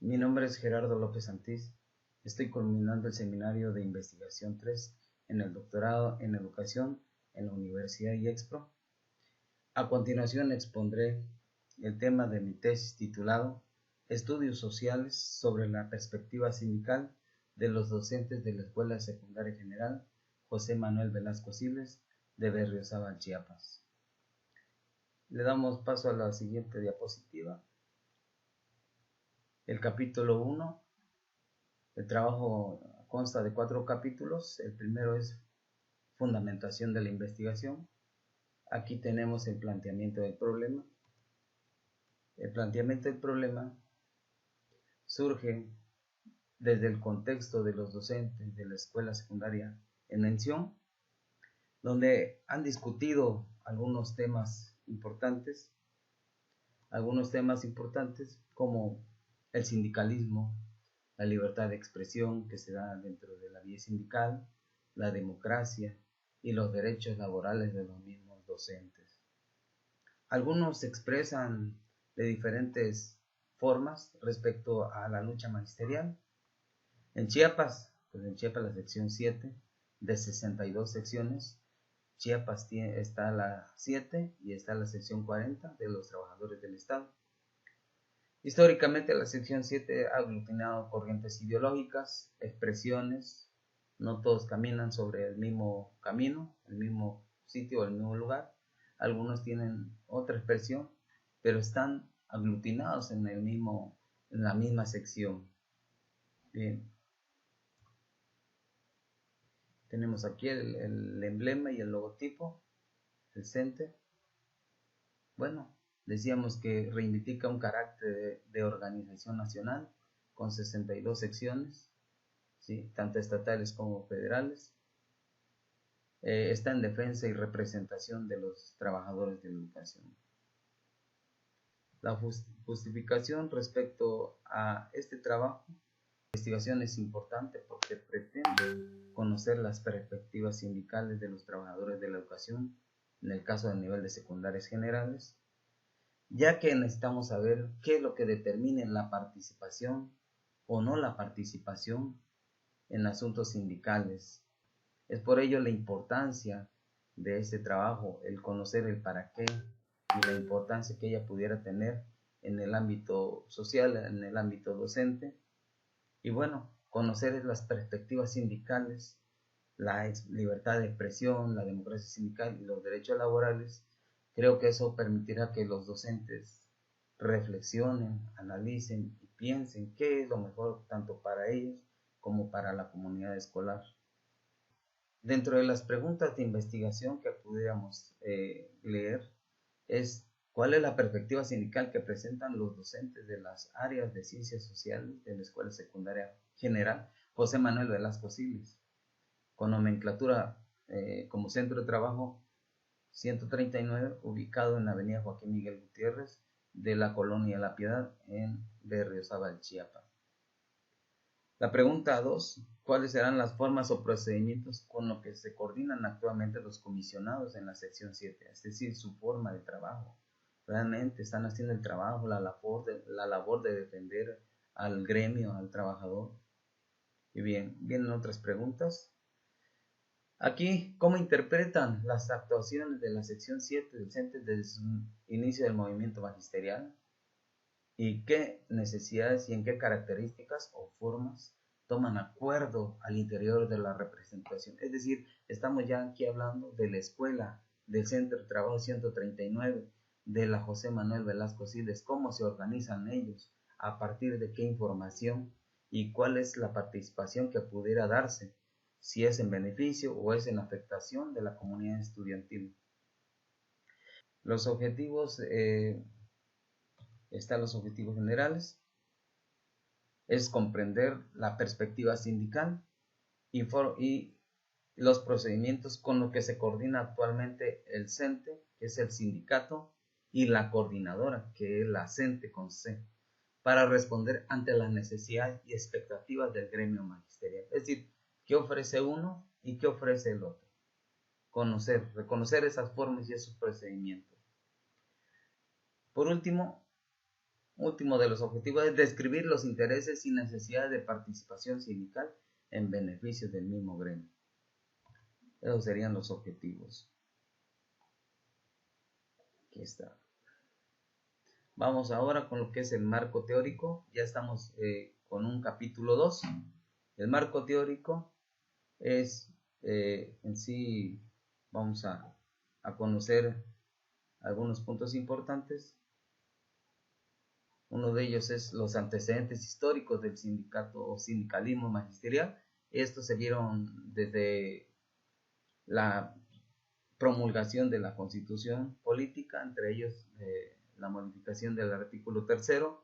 Mi nombre es Gerardo López Santís. Estoy culminando el seminario de investigación 3 en el doctorado en educación en la Universidad IEXPRO. A continuación expondré el tema de mi tesis titulado Estudios sociales sobre la perspectiva sindical de los docentes de la Escuela Secundaria General José Manuel Velasco Siles de Berriozábal, Chiapas. Le damos paso a la siguiente diapositiva. El capítulo 1. El trabajo consta de 4 capítulos. El primero es fundamentación de la investigación. Aquí tenemos el planteamiento del problema. El planteamiento del problema surge desde el contexto de los docentes de la escuela secundaria en mención, donde han discutido algunos temas importantes como el sindicalismo, la libertad de expresión que se da dentro de la vida sindical, la democracia y los derechos laborales de los mismos docentes. Algunos se expresan de diferentes formas respecto a la lucha magisterial. En Chiapas la sección 7 de 62 secciones, Chiapas está la 7 y está la sección 40 de los trabajadores del Estado. Históricamente la sección 7 ha aglutinado corrientes ideológicas, expresiones, no todos caminan sobre el mismo camino, el mismo sitio o el mismo lugar, algunos tienen otra expresión, pero están aglutinados en la misma sección. Bien. Tenemos aquí el emblema y el logotipo, el CENTE. Bueno, decíamos que reivindica un carácter de organización nacional con 62 secciones, ¿sí? Tanto estatales como federales. Está en defensa y representación de los trabajadores de la educación. La justificación respecto a este trabajo de investigación es importante porque pretende conocer las perspectivas sindicales de los trabajadores de la educación, en el caso del nivel de secundarias generales, ya que necesitamos saber qué es lo que determina la participación o no la participación en asuntos sindicales. Es por ello la importancia de este trabajo, el conocer el para qué y la importancia que ella pudiera tener en el ámbito social, en el ámbito docente. Y bueno, conocer las perspectivas sindicales, la libertad de expresión, la democracia sindical y los derechos laborales. Creo que eso permitirá que los docentes reflexionen, analicen y piensen qué es lo mejor tanto para ellos como para la comunidad escolar. Dentro de las preguntas de investigación que pudiéramos leer es ¿cuál es la perspectiva sindical que presentan los docentes de las áreas de ciencias sociales de la Escuela Secundaria General José Manuel Velasco Siles, con nomenclatura como centro de trabajo 139, ubicado en la avenida Joaquín Miguel Gutiérrez de la colonia La Piedad en Berriozábal, Chiapas? La pregunta 2. ¿Cuáles serán las formas o procedimientos con los que se coordinan actualmente los comisionados en la sección 7? Es decir, su forma de trabajo. ¿Realmente están haciendo el trabajo, la labor de defender al gremio, al trabajador? Y bien, vienen otras preguntas. Aquí, ¿cómo interpretan las actuaciones de la sección 7 docentes desde su inicio del movimiento magisterial? ¿Y qué necesidades y en qué características o formas toman acuerdo al interior de la representación? Es decir, estamos ya aquí hablando de la escuela, del Centro de Trabajo 139, de la José Manuel Velasco Siles, cómo se organizan ellos, a partir de qué información y cuál es la participación que pudiera darse, si es en beneficio o es en afectación de la comunidad estudiantil. Los objetivos están los objetivos generales, es comprender la perspectiva sindical y los procedimientos con los que se coordina actualmente el CENTE, que es el sindicato, y la coordinadora, que es la CENTE con C, para responder ante las necesidades y expectativas del gremio magisterial. Es decir, ¿qué ofrece uno y qué ofrece el otro? Reconocer esas formas y esos procedimientos. Por último, último de los objetivos es describir los intereses y necesidades de participación sindical en beneficio del mismo gremio. Esos serían los objetivos. Aquí está. Vamos ahora con lo que es el marco teórico. Ya estamos con un capítulo 2. El marco teórico es en sí, vamos a conocer algunos puntos importantes. Uno de ellos es los antecedentes históricos del sindicato o sindicalismo magisterial. Estos se dieron desde la promulgación de la Constitución política, entre ellos la modificación del artículo 3º.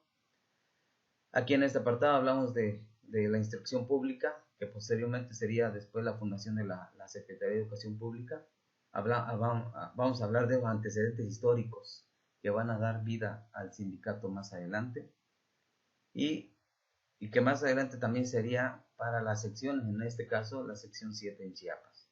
Aquí en este apartado hablamos de la instrucción pública, que posteriormente sería después la fundación de la Secretaría de Educación Pública. Vamos a hablar de los antecedentes históricos que van a dar vida al sindicato más adelante y que más adelante también sería para las secciones, en este caso la sección 7 en Chiapas.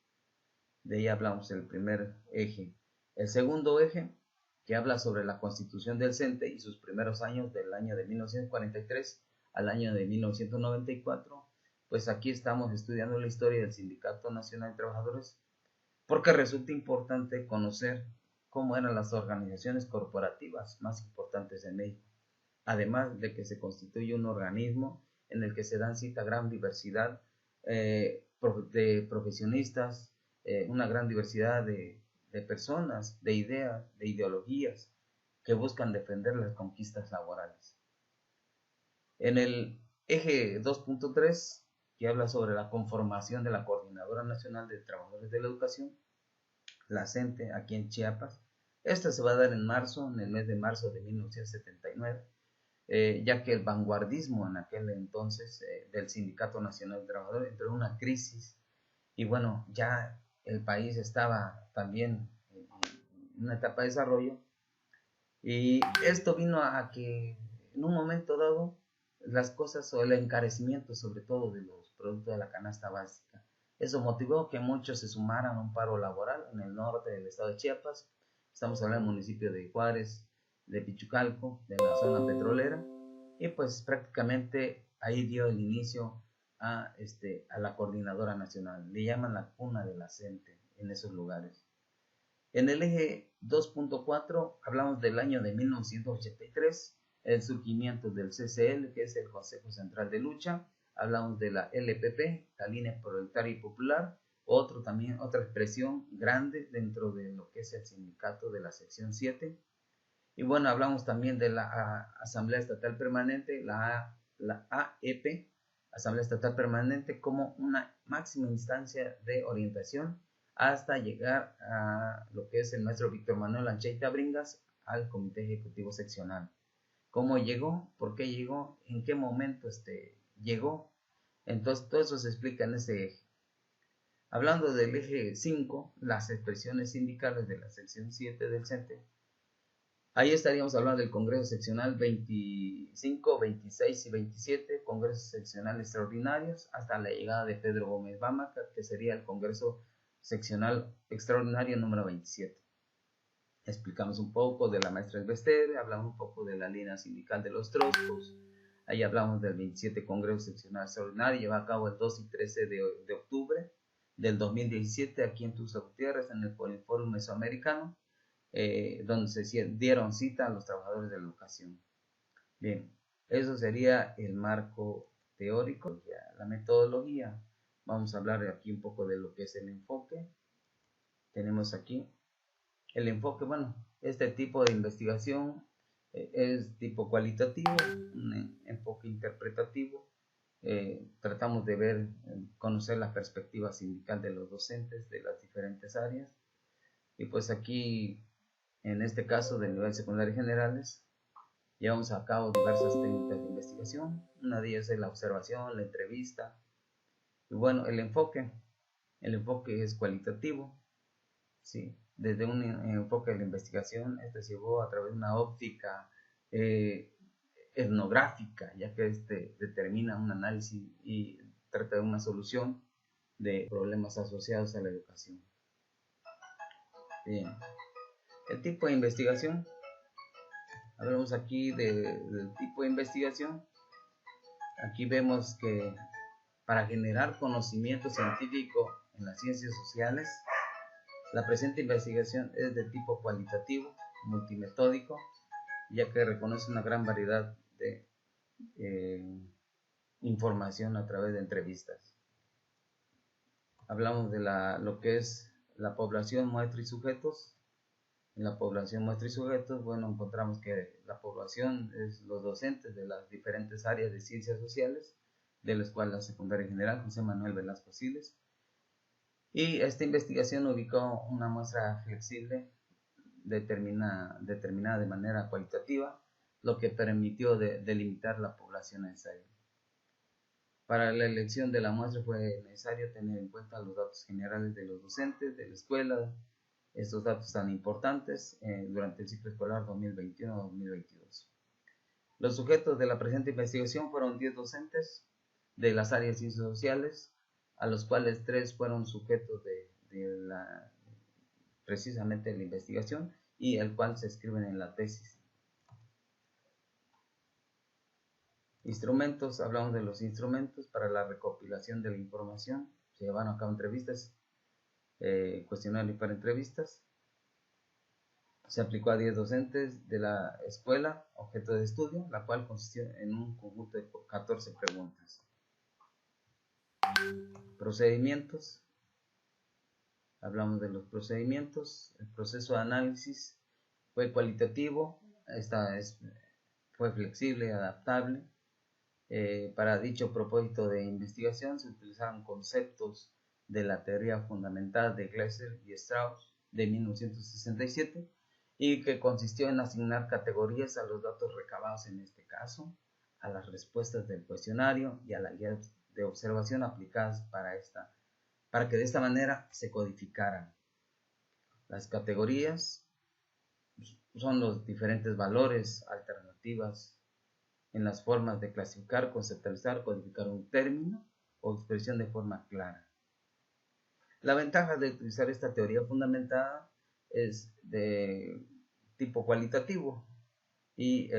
De ahí hablamos el primer eje. El segundo eje, que habla sobre la constitución del CENTE y sus primeros años, del año de 1943 al año de 1994, pues aquí estamos estudiando la historia del Sindicato Nacional de Trabajadores, porque resulta importante conocer cómo eran las organizaciones corporativas más importantes en México, además de que se constituye un organismo en el que se dan cita gran diversidad de profesionistas, una gran diversidad de personas, de ideas, de ideologías que buscan defender las conquistas laborales. En el eje 2.3, que habla sobre la conformación de la Coordinadora Nacional de Trabajadores de la Educación, la CENTE, aquí en Chiapas. Esta se va a dar en marzo, en el mes de marzo de 1979, ya que el vanguardismo en aquel entonces del Sindicato Nacional de Trabajadores entró en una crisis y bueno, ya el país estaba también en una etapa de desarrollo y esto vino a que en un momento dado las cosas o el encarecimiento sobre todo de los productos de la canasta básica. Eso motivó que muchos se sumaran a un paro laboral en el norte del estado de Chiapas. Estamos hablando del municipio de Juárez, de Pichucalco, de la zona petrolera. Y pues prácticamente ahí dio el inicio a la coordinadora nacional. Le llaman la cuna de la CENTE en esos lugares. En el eje 2.4 hablamos del año de 1983, el surgimiento del CCL, que es el Consejo Central de Lucha. Hablamos de la LPP, la Línea Proletaria y Popular, otra expresión grande dentro de lo que es el sindicato de la sección 7. Y bueno, hablamos también de la Asamblea Estatal Permanente, la AEP, Asamblea Estatal Permanente, como una máxima instancia de orientación hasta llegar a lo que es el maestro Víctor Manuel Ancheita Bringas al Comité Ejecutivo Seccional. ¿Cómo llegó? ¿Por qué llegó? ¿En qué momento llegó? Entonces, todo eso se explica en ese eje. Hablando del eje 5, las expresiones sindicales de la sección 7 del CENTE, ahí estaríamos hablando del Congreso Seccional 25, 26 y 27, Congresos Seccionales Extraordinarios, hasta la llegada de Pedro Gómez Bámaca, que sería el Congreso Seccional Extraordinario número 27. Explicamos un poco de la maestra Elvester, hablamos un poco de la línea sindical de los troscos, ahí hablamos del 27 Congreso Seccional Extraordinario, lleva a cabo el 2 y 13 de octubre del 2017 aquí en Tuxtla Gutiérrez, en el Fórum Mesoamericano, donde se dieron cita a los trabajadores de la educación. Bien, eso sería el marco teórico, la metodología. Vamos a hablar aquí un poco de lo que es el enfoque. Tenemos aquí el enfoque, bueno, este tipo de investigación es tipo cualitativo, un enfoque interpretativo. Tratamos de ver, conocer la perspectiva sindical de los docentes de las diferentes áreas. Y pues aquí, en este caso del nivel secundario generales, llevamos a cabo diversas técnicas de investigación. Una de ellas es la observación, la entrevista. Y bueno, el enfoque es cualitativo, ¿sí? Desde un enfoque de la investigación, este se llevó a través de una óptica etnográfica, ya que determina un análisis y trata de una solución de problemas asociados a la educación. Bien. El tipo de investigación, Hablamos aquí del tipo de investigación. Aquí vemos que para generar conocimiento científico en las ciencias sociales, la presente investigación es de tipo cualitativo, multimetódico, ya que reconoce una gran variedad de información a través de entrevistas. Hablamos de lo que es la población, muestra y sujetos. En la población, muestra y sujetos, bueno, encontramos que la población es los docentes de las diferentes áreas de ciencias sociales, de la Escuela Secundaria General José Manuel Velasco Siles. Y esta investigación ubicó una muestra flexible determinada de manera cualitativa, lo que permitió delimitar la población necesaria. Para la elección de la muestra fue necesario tener en cuenta los datos generales de los docentes de la escuela, estos datos tan importantes durante el ciclo escolar 2021-2022. Los sujetos de la presente investigación fueron 10 docentes de las áreas de ciencias sociales, a los cuales 3 fueron sujetos precisamente de la investigación y el cual se escriben en la tesis. Instrumentos, hablamos de los instrumentos para la recopilación de la información. Se llevaron a cabo entrevistas, cuestionario para entrevistas. Se aplicó a 10 docentes de la escuela, objeto de estudio, la cual consistió en un conjunto de 14 preguntas. Procedimientos. Hablamos de los procedimientos. El proceso de análisis fue cualitativo, fue flexible, adaptable. Para dicho propósito de investigación se utilizaron conceptos de la teoría fundamental de Gleiser y Strauss de 1967 y que consistió en asignar categorías a los datos recabados, en este caso, a las respuestas del cuestionario y a la guía de observación aplicadas para que de esta manera se codificaran. Las categorías son los diferentes valores, alternativas, en las formas de clasificar, conceptualizar, codificar un término o expresión de forma clara. La ventaja de utilizar esta teoría fundamentada es de tipo cualitativo y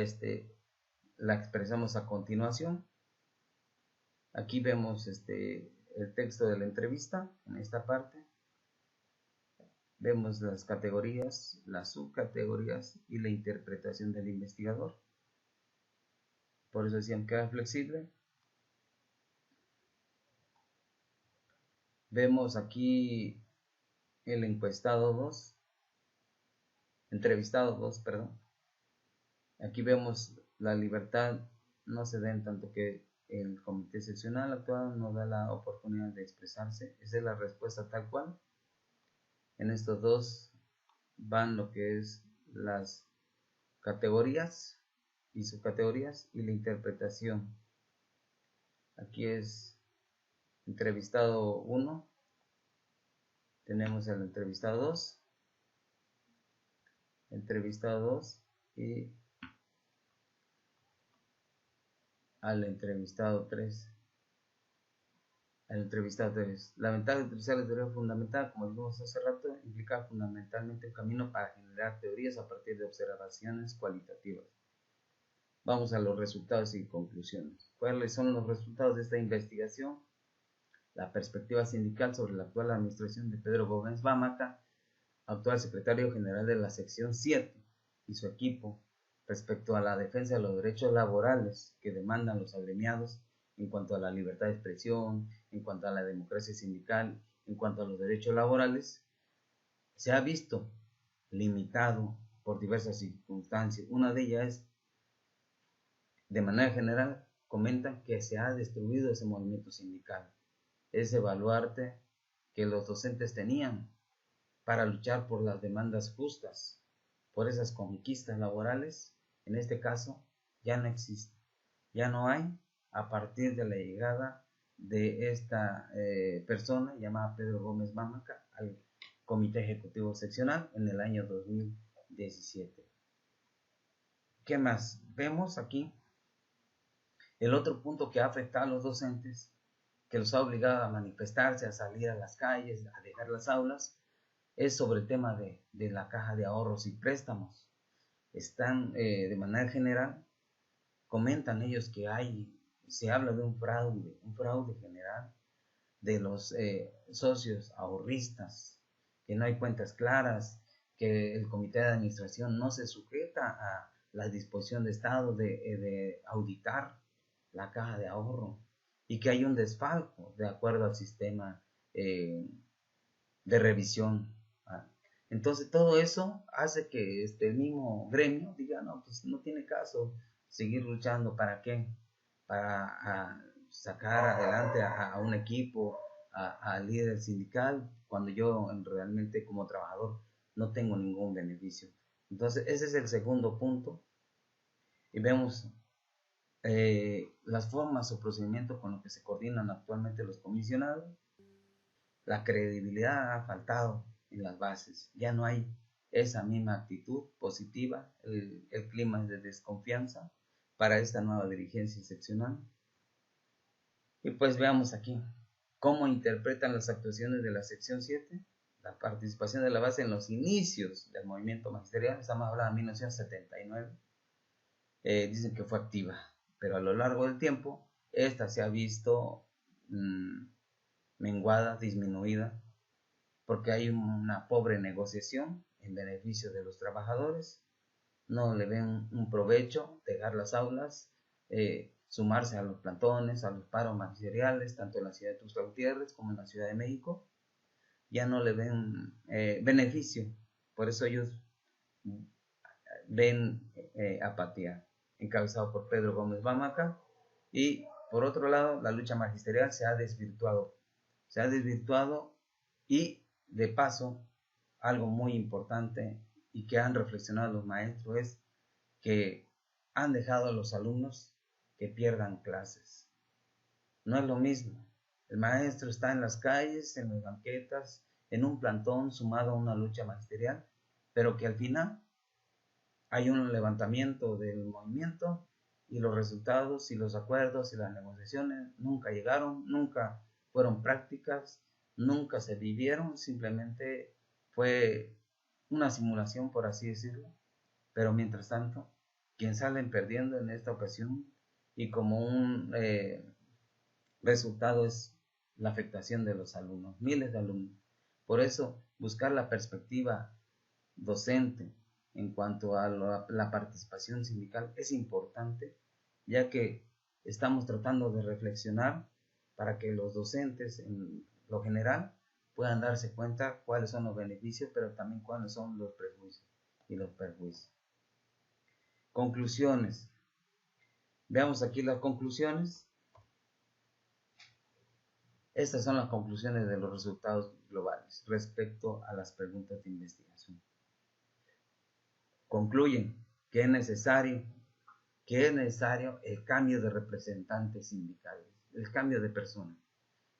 la expresamos a continuación. Aquí vemos el texto de la entrevista en esta parte. Vemos las categorías, las subcategorías y la interpretación del investigador. Por eso decían que era flexible. Vemos aquí el entrevistado 2, perdón. Aquí vemos la libertad no se da en tanto que el comité seccional actual no da la oportunidad de expresarse. Esa es la respuesta tal cual. En estos dos van lo que es las categorías y subcategorías y la interpretación. Aquí es entrevistado 1, tenemos el entrevistado 2 y al entrevistado 3. La ventaja de utilizar la teoría fundamental, como dijimos hace rato, implica fundamentalmente un camino para generar teorías a partir de observaciones cualitativas. Vamos a los resultados y conclusiones. ¿Cuáles son los resultados de esta investigación? La perspectiva sindical sobre la actual administración de Pedro Gómez Bámaca, actual secretario general de la sección 7, y su equipo respecto a la defensa de los derechos laborales que demandan los agremiados en cuanto a la libertad de expresión, en cuanto a la democracia sindical, en cuanto a los derechos laborales, se ha visto limitado por diversas circunstancias. Una de ellas es, de manera general, comentan que se ha destruido ese movimiento sindical, ese baluarte que los docentes tenían para luchar por las demandas justas, por esas conquistas laborales. En este caso ya no existe, ya no hay, a partir de la llegada de esta persona llamada Pedro Gómez Bámaca al Comité Ejecutivo Seccional en el año 2017. ¿Qué más? Vemos aquí el otro punto que ha afectado a los docentes, que los ha obligado a manifestarse, a salir a las calles, a dejar las aulas, es sobre el tema de la caja de ahorros y préstamos. están de manera general, comentan ellos que se habla de un fraude general de los socios ahorristas, que no hay cuentas claras, que el comité de administración no se sujeta a la disposición de Estado de auditar la caja de ahorro y que hay un desfalco de acuerdo al sistema de revisión. Entonces todo eso hace que este mismo gremio diga, no, pues no tiene caso seguir luchando. ¿Para qué? Para sacar adelante a un equipo, al líder sindical, cuando yo realmente como trabajador no tengo ningún beneficio. Entonces ese es el segundo punto. Y vemos las formas o procedimientos con los que se coordinan actualmente los comisionados. La credibilidad ha faltado en las bases, ya no hay esa misma actitud positiva, el clima es de desconfianza para esta nueva dirigencia seccional. Y pues veamos aquí cómo interpretan las actuaciones de la sección 7, la participación de la base en los inicios del movimiento magisterial. Estamos hablando de 1979, dicen que fue activa, pero a lo largo del tiempo esta se ha visto menguada, disminuida, porque hay una pobre negociación en beneficio de los trabajadores, no le ven un provecho dejar las aulas, sumarse a los plantones, a los paros magisteriales, tanto en la ciudad de Tuxtla Gutiérrez como en la Ciudad de México, ya no le ven beneficio, por eso ellos ven apatía, encabezado por Pedro Gómez Bamaca, y por otro lado la lucha magisterial se ha desvirtuado y de paso, algo muy importante y que han reflexionado los maestros es que han dejado a los alumnos que pierdan clases. No es lo mismo. El maestro está en las calles, en las banquetas, en un plantón sumado a una lucha magisterial, pero que al final hay un levantamiento del movimiento y los resultados y los acuerdos y las negociaciones nunca llegaron, nunca fueron prácticas, nunca se vivieron, simplemente fue una simulación, por así decirlo. Pero mientras tanto, quien salen perdiendo en esta ocasión y como un resultado es la afectación de los alumnos, miles de alumnos. Por eso, buscar la perspectiva docente en cuanto a la participación sindical es importante, ya que estamos tratando de reflexionar para que los docentes en lo general puedan darse cuenta cuáles son los beneficios, pero también cuáles son los prejuicios y los perjuicios. Conclusiones. Veamos aquí las conclusiones. Estas son las conclusiones de los resultados globales respecto a las preguntas de investigación. Concluyen que es necesario el cambio de representantes sindicales, el cambio de personas.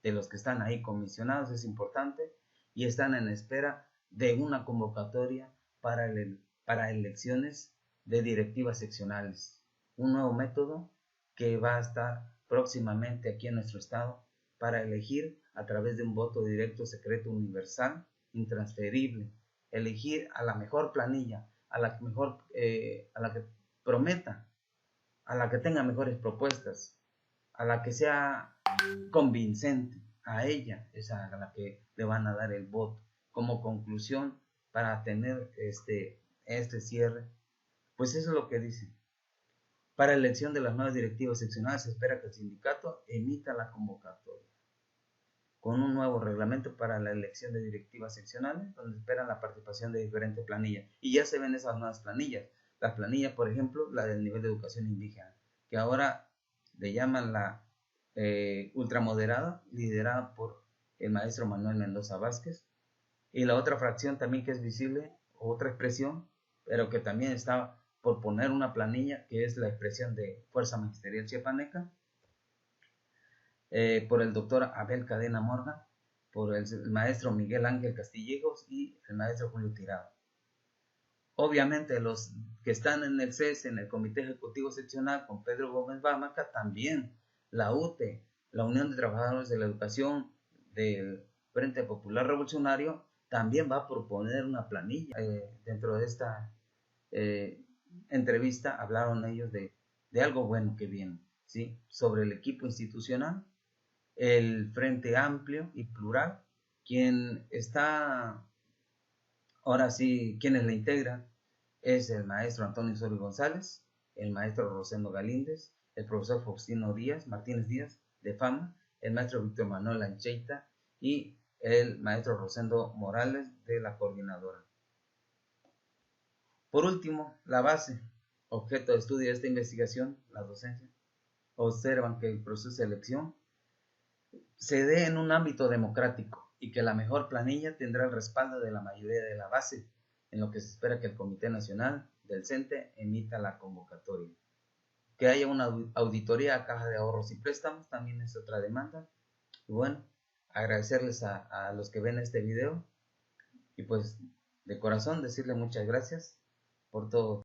De los que están ahí comisionados es importante y están en espera de una convocatoria para elecciones de directivas seccionales. Un nuevo método que va a estar próximamente aquí en nuestro estado para elegir a través de un voto directo, secreto, universal, intransferible. Elegir a la mejor planilla, a la que prometa, a la que tenga mejores propuestas, a la que sea convincente, a ella es a la que le van a dar el voto. Como conclusión, para tener este cierre, pues eso es lo que dice. Para elección de las nuevas directivas seccionales se espera que el sindicato emita la convocatoria con un nuevo reglamento para la elección de directivas seccionales, donde esperan la participación de diferentes planillas. Y ya se ven esas nuevas planillas. Las planillas, por ejemplo, la del nivel de educación indígena, que ahora le llaman la ultramoderada, liderada por el maestro Manuel Mendoza Vázquez. Y la otra fracción también que es visible, otra expresión, pero que también está por poner una planilla, que es la expresión de Fuerza Magisterial Chiapaneca, por el doctor Abel Cadena Morgan, por el maestro Miguel Ángel Castillejos y el maestro Julio Tirado. Obviamente los que están en el CES, en el Comité Ejecutivo Seccional, con Pedro Gómez Bamaca, también la UTE, la Unión de Trabajadores de la Educación del Frente Popular Revolucionario, también va a proponer una planilla dentro de esta entrevista hablaron ellos de algo bueno que viene, ¿sí? Sobre el equipo institucional, el Frente Amplio y Plural, quien está, ahora sí, quienes la integran es el maestro Antonio Osorio González, el maestro Rosendo Galíndez, el profesor Faustino Martínez Díaz, de Fama, el maestro Víctor Manuel Ancheita y el maestro Rosendo Morales, de la coordinadora. Por último, la base, objeto de estudio de esta investigación, la docencia, observan que el proceso de selección se dé en un ámbito democrático y que la mejor planilla tendrá el respaldo de la mayoría de la base, en lo que se espera que el Comité Nacional del CENTE emita la convocatoria. Que haya una auditoría a Caja de Ahorros y Préstamos también es otra demanda. Y bueno, agradecerles a los que ven este video y pues de corazón decirle muchas gracias por todo.